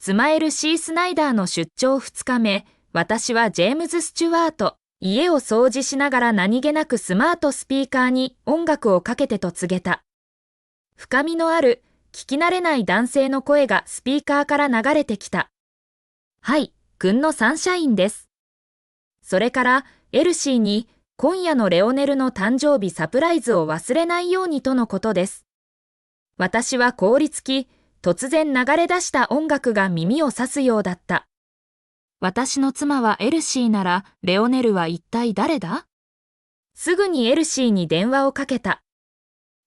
スマエル・C・スナイダーの出張2日目、私はジェームズ・スチュワート、家を掃除しながら何気なくスマートスピーカーに音楽をかけてと告げた。深みのある、聞き慣れない男性の声がスピーカーから流れてきた。はい、君のサンシャインです。それから、エルシーに、今夜のレオネルの誕生日サプライズを忘れないようにとのことです。私は凍りつき、突然流れ出した音楽が耳を刺すようだった。私の妻はエルシーなら、レオネルは一体誰だ？すぐにエルシーに電話をかけた。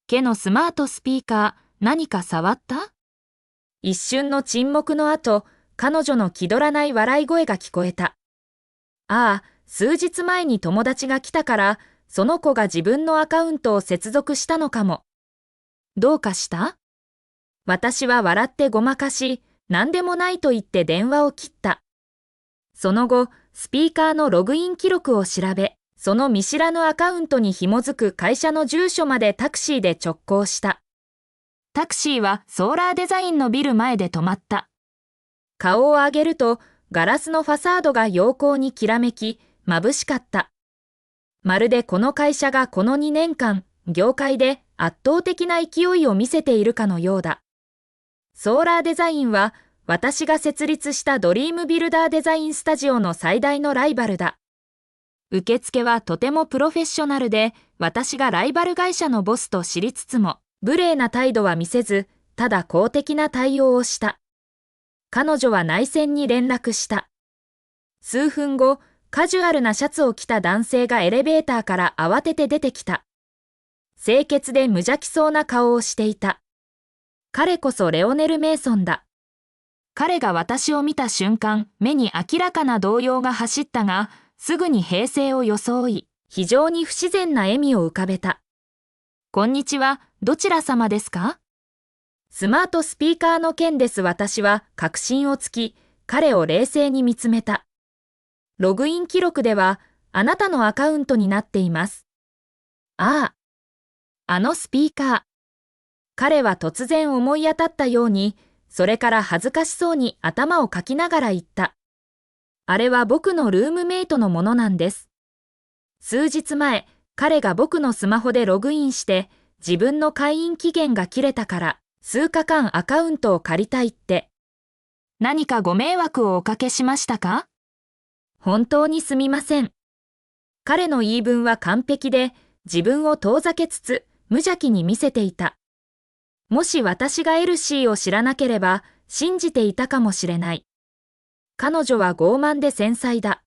ケのスマートスピーカー、何か触った？一瞬の沈黙の後、彼女の気取らない笑い声が聞こえた。ああ、数日前に友達が来たから、その子が自分のアカウントを接続したのかも。どうかした？私は笑ってごまかし、何でもないと言って電話を切った。その後、スピーカーのログイン記録を調べ、その見知らぬアカウントに紐づく会社の住所までタクシーで直行した。タクシーはソーラーデザインのビル前で止まった。顔を上げると、ガラスのファサードが陽光にきらめき、眩しかった。まるでこの会社がこの2年間、業界で圧倒的な勢いを見せているかのようだ。ソーラーデザインは、私が設立したドリームビルダーデザインスタジオの最大のライバルだ。受付はとてもプロフェッショナルで、私がライバル会社のボスと知りつつも、無礼な態度は見せず、ただ公的な対応をした。彼女は内線に連絡した。数分後、カジュアルなシャツを着た男性がエレベーターから慌てて出てきた。清潔で無邪気そうな顔をしていた。彼こそレオネル・メイソンだ。彼が私を見た瞬間、目に明らかな動揺が走ったが、すぐに平静を装い、非常に不自然な笑みを浮かべた。こんにちは、どちら様ですか？スマートスピーカーの件です。私は確信をつき、彼を冷静に見つめた。ログイン記録では、あなたのアカウントになっています。ああ、あのスピーカー。彼は突然思い当たったように、それから恥ずかしそうに頭をかきながら言った。あれは僕のルームメイトのものなんです。数日前、彼が僕のスマホでログインして、自分の会員期限が切れたから、数日間アカウントを借りたいって。何かご迷惑をおかけしましたか？本当にすみません。彼の言い分は完璧で、自分を遠ざけつつ、無邪気に見せていた。もし私がエルシーを知らなければ、信じていたかもしれない。彼女は傲慢で繊細だ。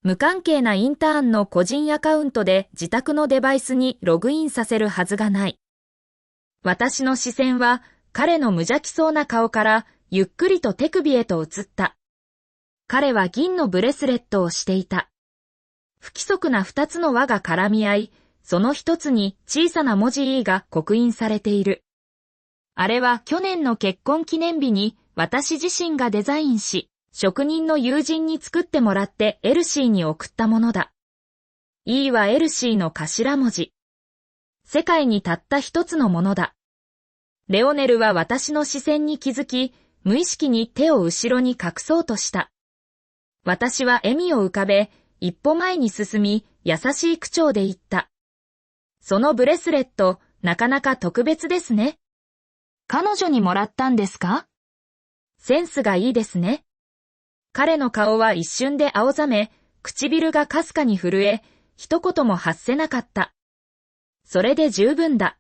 無関係なインターンの個人アカウントで自宅のデバイスにログインさせるはずがない。私の視線は彼の無邪気そうな顔からゆっくりと手首へと移った。彼は銀のブレスレットをしていた。不規則な2つの輪が絡み合い、その一つに小さな文字 E が刻印されている。あれは去年の結婚記念日に私自身がデザインし、職人の友人に作ってもらってエルシーに送ったものだ。E はエルシーの頭文字。世界にたった一つのものだ。レオネルは私の視線に気づき、無意識に手を後ろに隠そうとした。私は笑みを浮かべ、一歩前に進み、優しい口調で言った。そのブレスレット、なかなか特別ですね。彼女にもらったんですか？センスがいいですね。彼の顔は一瞬で青ざめ、唇がかすかに震え、一言も発せなかった。それで十分だ。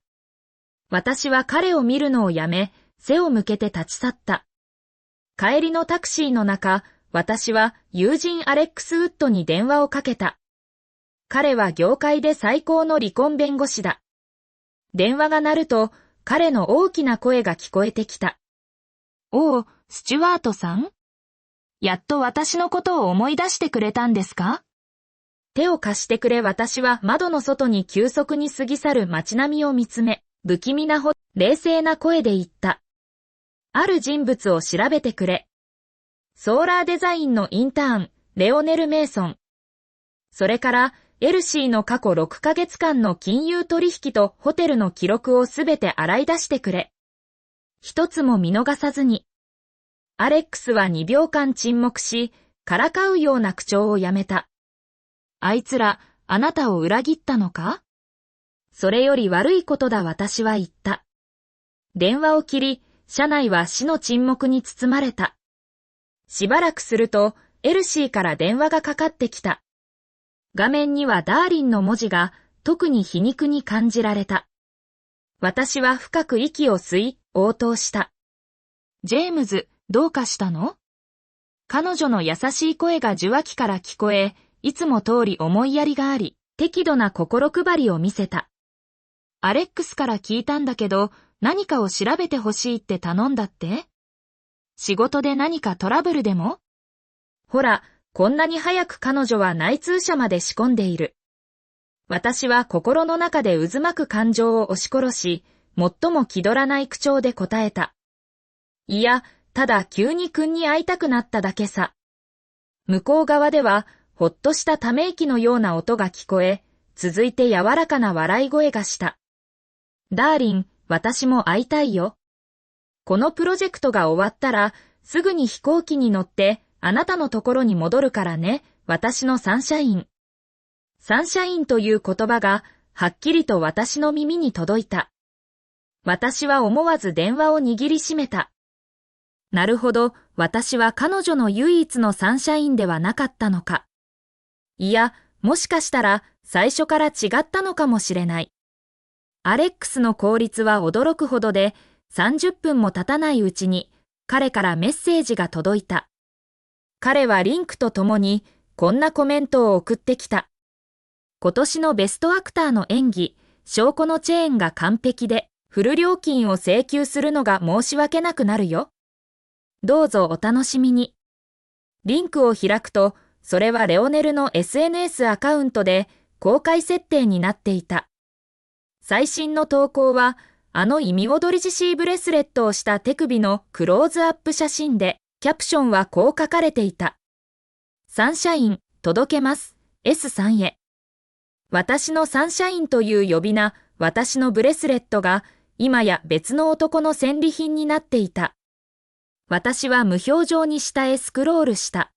私は彼を見るのをやめ、背を向けて立ち去った。帰りのタクシーの中、私は友人アレックス・ウッドに電話をかけた。彼は業界で最高の離婚弁護士だ。電話が鳴ると、彼の大きな声が聞こえてきた。おお、スチュワートさん？やっと私のことを思い出してくれたんですか？手を貸してくれ。私は窓の外に急速に過ぎ去る街並みを見つめ、不気味な冷静な声で言った。ある人物を調べてくれ。ソーラーデザインのインターン、レオネル・メイソン。それから、エルシーの過去6ヶ月間の金融取引とホテルの記録をすべて洗い出してくれ。一つも見逃さずに。アレックスは2秒間沈黙し、からかうような口調をやめた。あいつら、あなたを裏切ったのか？それより悪いことだ私は言った。電話を切り、車内は死の沈黙に包まれた。しばらくすると、エルシーから電話がかかってきた。画面にはダーリンの文字が特に皮肉に感じられた。私は深く息を吸い、応答した。ジェームズ、どうかしたの？彼女の優しい声が受話器から聞こえ、いつも通り思いやりがあり、適度な心配りを見せた。アレックスから聞いたんだけど、何かを調べてほしいって頼んだって？仕事で何かトラブルでも？ほら、こんなに早く彼女は内通者まで仕込んでいる。私は心の中で渦巻く感情を押し殺し、最も気取らない口調で答えた。いや、ただ急に君に会いたくなっただけさ。向こう側では、ほっとしたため息のような音が聞こえ、続いて柔らかな笑い声がした。ダーリン、私も会いたいよ。このプロジェクトが終わったら、すぐに飛行機に乗って、あなたのところに戻るからね、私のサンシャイン。サンシャインという言葉が、はっきりと私の耳に届いた。私は思わず電話を握りしめた。なるほど、私は彼女の唯一のサンシャインではなかったのか。いや、もしかしたら最初から違ったのかもしれない。アレックスの効率は驚くほどで、30分も経たないうちに彼からメッセージが届いた。彼はリンクとともにこんなコメントを送ってきた。今年のベストアクターの演技、証拠のチェーンが完璧で、フル料金を請求するのが申し訳なくなるよ。どうぞお楽しみに。リンクを開くと、それはレオネルの SNS アカウントで公開設定になっていた。最新の投稿は、あの意味踊りじしいブレスレットをした手首のクローズアップ写真で、キャプションはこう書かれていた。サンシャイン、届けます。S さんへ。私のサンシャインという呼び名、私のブレスレットが、今や別の男の戦利品になっていた。私は無表情に下へスクロールした。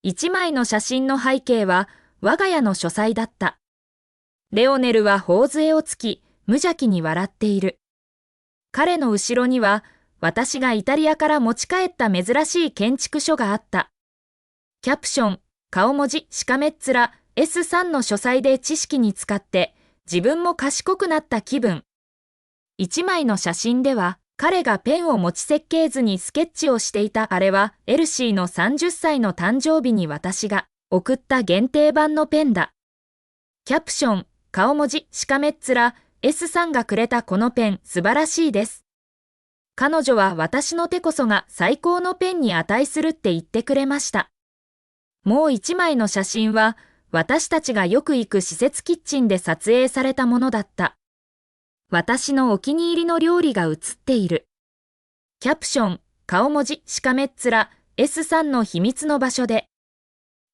一枚の写真の背景は、我が家の書斎だった。レオネルは頬杖をつき、無邪気に笑っている。彼の後ろには、私がイタリアから持ち帰った珍しい建築書があった。キャプション、顔文字、しかめっ面、S3 の書斎で知識に使って、自分も賢くなった気分。一枚の写真では、彼がペンを持ち設計図にスケッチをしていたあれは、エルシーの30歳の誕生日に私が送った限定版のペンだ。キャプション、顔文字、しかめっ面、S さんがくれたこのペン素晴らしいです。彼女は私の手こそが最高のペンに値するって言ってくれました。もう一枚の写真は、私たちがよく行く施設キッチンで撮影されたものだった。私のお気に入りの料理が写っている。キャプション、顔文字、しかめっ面、S さんの秘密の場所で。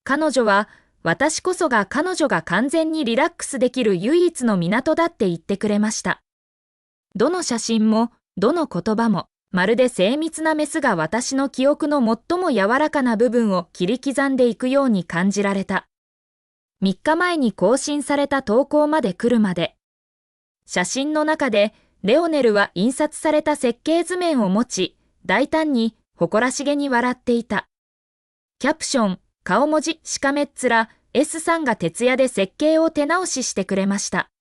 彼女は、私こそが彼女が完全にリラックスできる唯一の港だって言ってくれました。どの写真も、どの言葉も、まるで精密なメスが私の記憶の最も柔らかな部分を切り刻んでいくように感じられた。3日前に更新された投稿まで来るまで。写真の中で、レオネルは印刷された設計図面を持ち、大胆に誇らしげに笑っていた。キャプション、顔文字、しかめっ面、S さんが徹夜で設計を手直ししてくれました。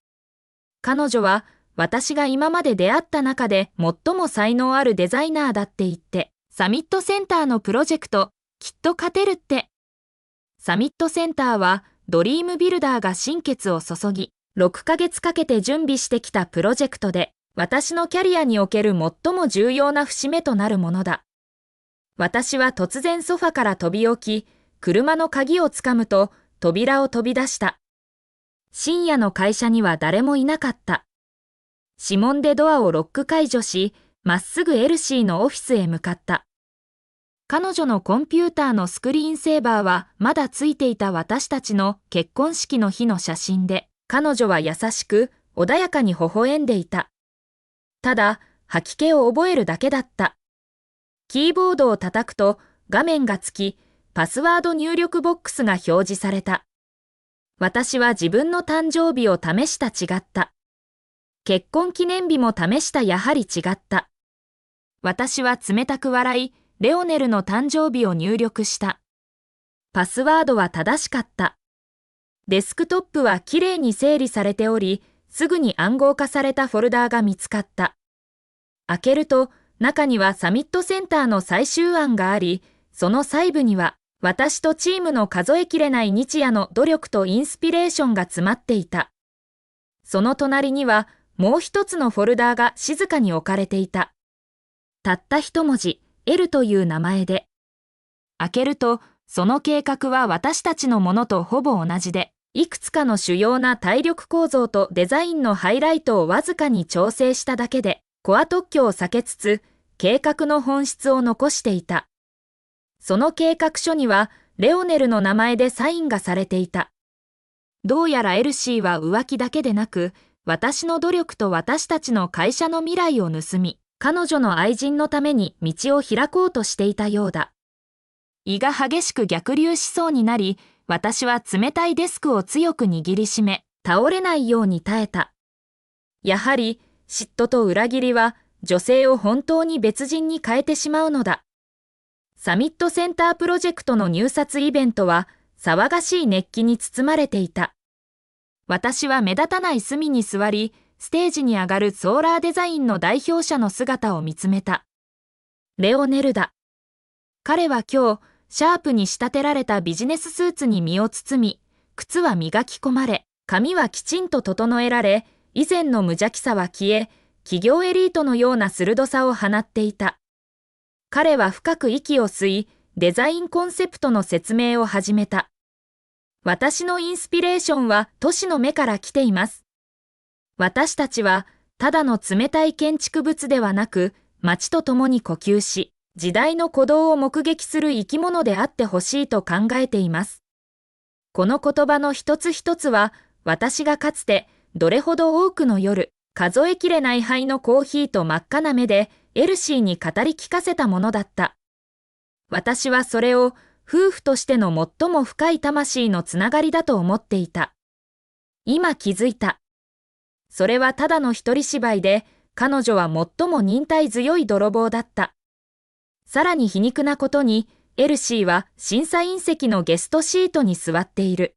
彼女は、私が今まで出会った中で最も才能あるデザイナーだって言って、サミットセンターのプロジェクト、きっと勝てるって。サミットセンターは、ドリームビルダーが心血を注ぎ、6ヶ月かけて準備してきたプロジェクトで、私のキャリアにおける最も重要な節目となるものだ。私は突然ソファから飛び起き、車の鍵をつかむと、扉を飛び出した。深夜の会社には誰もいなかった。指紋でドアをロック解除し、まっすぐエルシーのオフィスへ向かった。彼女のコンピューターのスクリーンセーバーはまだついていた私たちの結婚式の日の写真で、彼女は優しく穏やかに微笑んでいた。ただ、吐き気を覚えるだけだった。キーボードを叩くと画面がつき、パスワード入力ボックスが表示された。私は自分の誕生日を試した違った。結婚記念日も試したやはり違った。私は冷たく笑い、レオネルの誕生日を入力した。パスワードは正しかった。デスクトップはきれいに整理されており、すぐに暗号化されたフォルダーが見つかった。開けると、中にはサミットセンターの最終案があり、その細部には、私とチームの数えきれない日夜の努力とインスピレーションが詰まっていた。その隣には、もう一つのフォルダーが静かに置かれていた。たった一文字、L という名前で。開けると、その計画は私たちのものとほぼ同じで、いくつかの主要な体力構造とデザインのハイライトをわずかに調整しただけで、コア特許を避けつつ、計画の本質を残していた。その計画書には、レオネルの名前でサインがされていた。どうやらエルシーは浮気だけでなく、私の努力と私たちの会社の未来を盗み、彼女の愛人のために道を開こうとしていたようだ。胃が激しく逆流しそうになり、私は冷たいデスクを強く握りしめ、倒れないように耐えた。やはり、嫉妬と裏切りは、女性を本当に別人に変えてしまうのだ。サミットセンタープロジェクトの入札イベントは、騒がしい熱気に包まれていた。私は目立たない隅に座り、ステージに上がるソーラーデザインの代表者の姿を見つめた。レオネルだ。彼は今日、シャープに仕立てられたビジネススーツに身を包み、靴は磨き込まれ、髪はきちんと整えられ、以前の無邪気さは消え、企業エリートのような鋭さを放っていた。彼は深く息を吸い、デザインコンセプトの説明を始めた。私のインスピレーションは都市の目から来ています。私たちは、ただの冷たい建築物ではなく、街と共に呼吸し、時代の鼓動を目撃する生き物であってほしいと考えています。この言葉の一つ一つは、私がかつて、どれほど多くの夜、数えきれない杯のコーヒーと真っ赤な目で、エルシーに語り聞かせたものだった。私はそれを、夫婦としての最も深い魂のつながりだと思っていた。今気づいた。それはただの一人芝居で、彼女は最も忍耐強い泥棒だった。さらに皮肉なことに、エルシーは審査員席のゲストシートに座っている。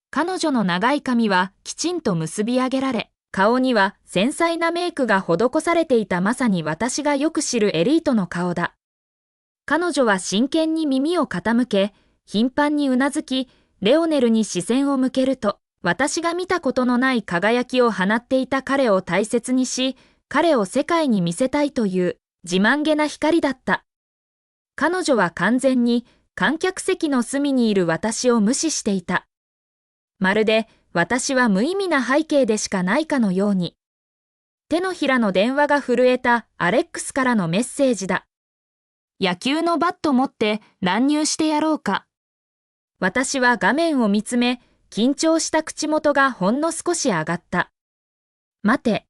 彼女の長い髪はきちんと結び上げられ、顔には繊細なメイクが施されていたまさに私がよく知るエリートの顔だ。彼女は真剣に耳を傾け、頻繁にうなずき、レオネルに視線を向けると、私が見たことのない輝きを放っていた彼を大切にし、彼を世界に見せたいという自慢げな光だった。彼女は完全に観客席の隅にいる私を無視していた。まるで私は無意味な背景でしかないかのように。手のひらの電話が震えたアレックスからのメッセージだ。野球のバット持って乱入してやろうか。私は画面を見つめ、緊張した口元がほんの少し上がった。待て。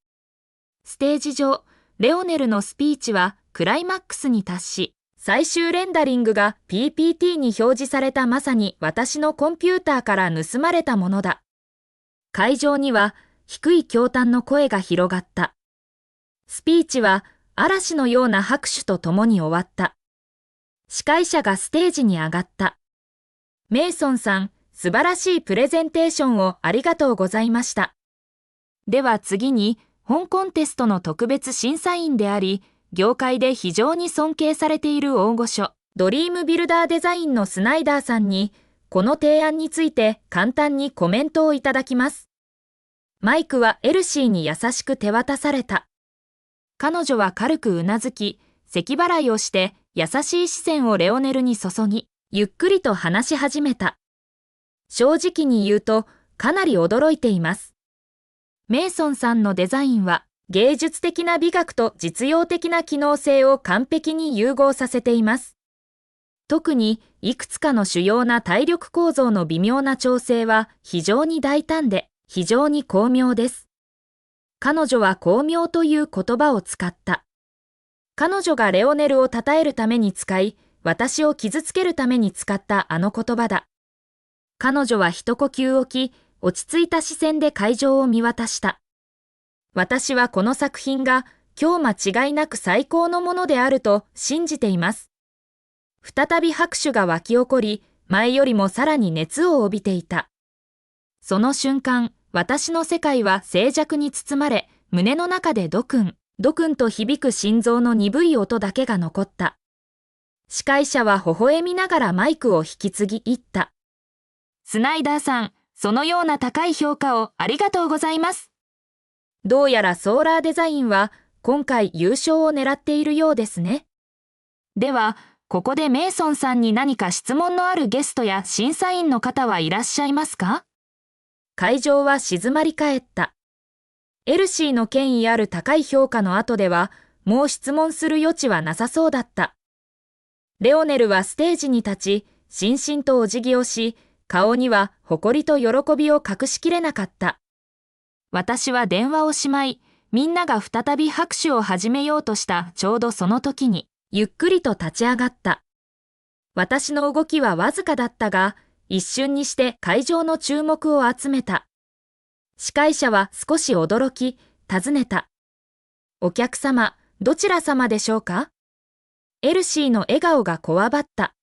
ステージ上、レオネルのスピーチはクライマックスに達し、最終レンダリングが PPT に表示されたまさに私のコンピューターから盗まれたものだ。会場には低い驚嘆の声が広がった。スピーチは嵐のような拍手とともに終わった。司会者がステージに上がった。メイソンさん、素晴らしいプレゼンテーションをありがとうございました。では次に、本コンテストの特別審査員であり、業界で非常に尊敬されている大御所、ドリームビルダーデザインのスナイダーさんに、この提案について簡単にコメントをいただきます。マイクはエルシーに優しく手渡された。彼女は軽くうなずき、咳払いをして優しい視線をレオネルに注ぎ、ゆっくりと話し始めた。正直に言うと、かなり驚いています。メイソンさんのデザインは、芸術的な美学と実用的な機能性を完璧に融合させています。特に、いくつかの主要な体力構造の微妙な調整は非常に大胆で、非常に巧妙です。彼女は巧妙という言葉を使った。彼女がレオネルを称えるために使い、私を傷つけるために使ったあの言葉だ。彼女は一呼吸置き、落ち着いた視線で会場を見渡した。私はこの作品が今日間違いなく最高のものであると信じています。再び拍手が湧き起こり、前よりもさらに熱を帯びていた。その瞬間、私の世界は静寂に包まれ、胸の中でドクン、ドクンと響く心臓の鈍い音だけが残った。司会者は微笑みながらマイクを引き継ぎ言った。スナイダーさん、そのような高い評価をありがとうございます。どうやらソーラーデザインは今回優勝を狙っているようですね。では、ここでメイソンさんに何か質問のあるゲストや審査員の方はいらっしゃいますか？会場は静まり返った。エルシーの権威ある高い評価の後では、もう質問する余地はなさそうだった。レオネルはステージに立ち、しんしんとお辞儀をし、顔には誇りと喜びを隠しきれなかった。私は電話をしまい、みんなが再び拍手を始めようとしたちょうどその時に、ゆっくりと立ち上がった。私の動きはわずかだったが、一瞬にして会場の注目を集めた。司会者は少し驚き、尋ねた。お客様、どちら様でしょうか？エルシーの笑顔がこわばった。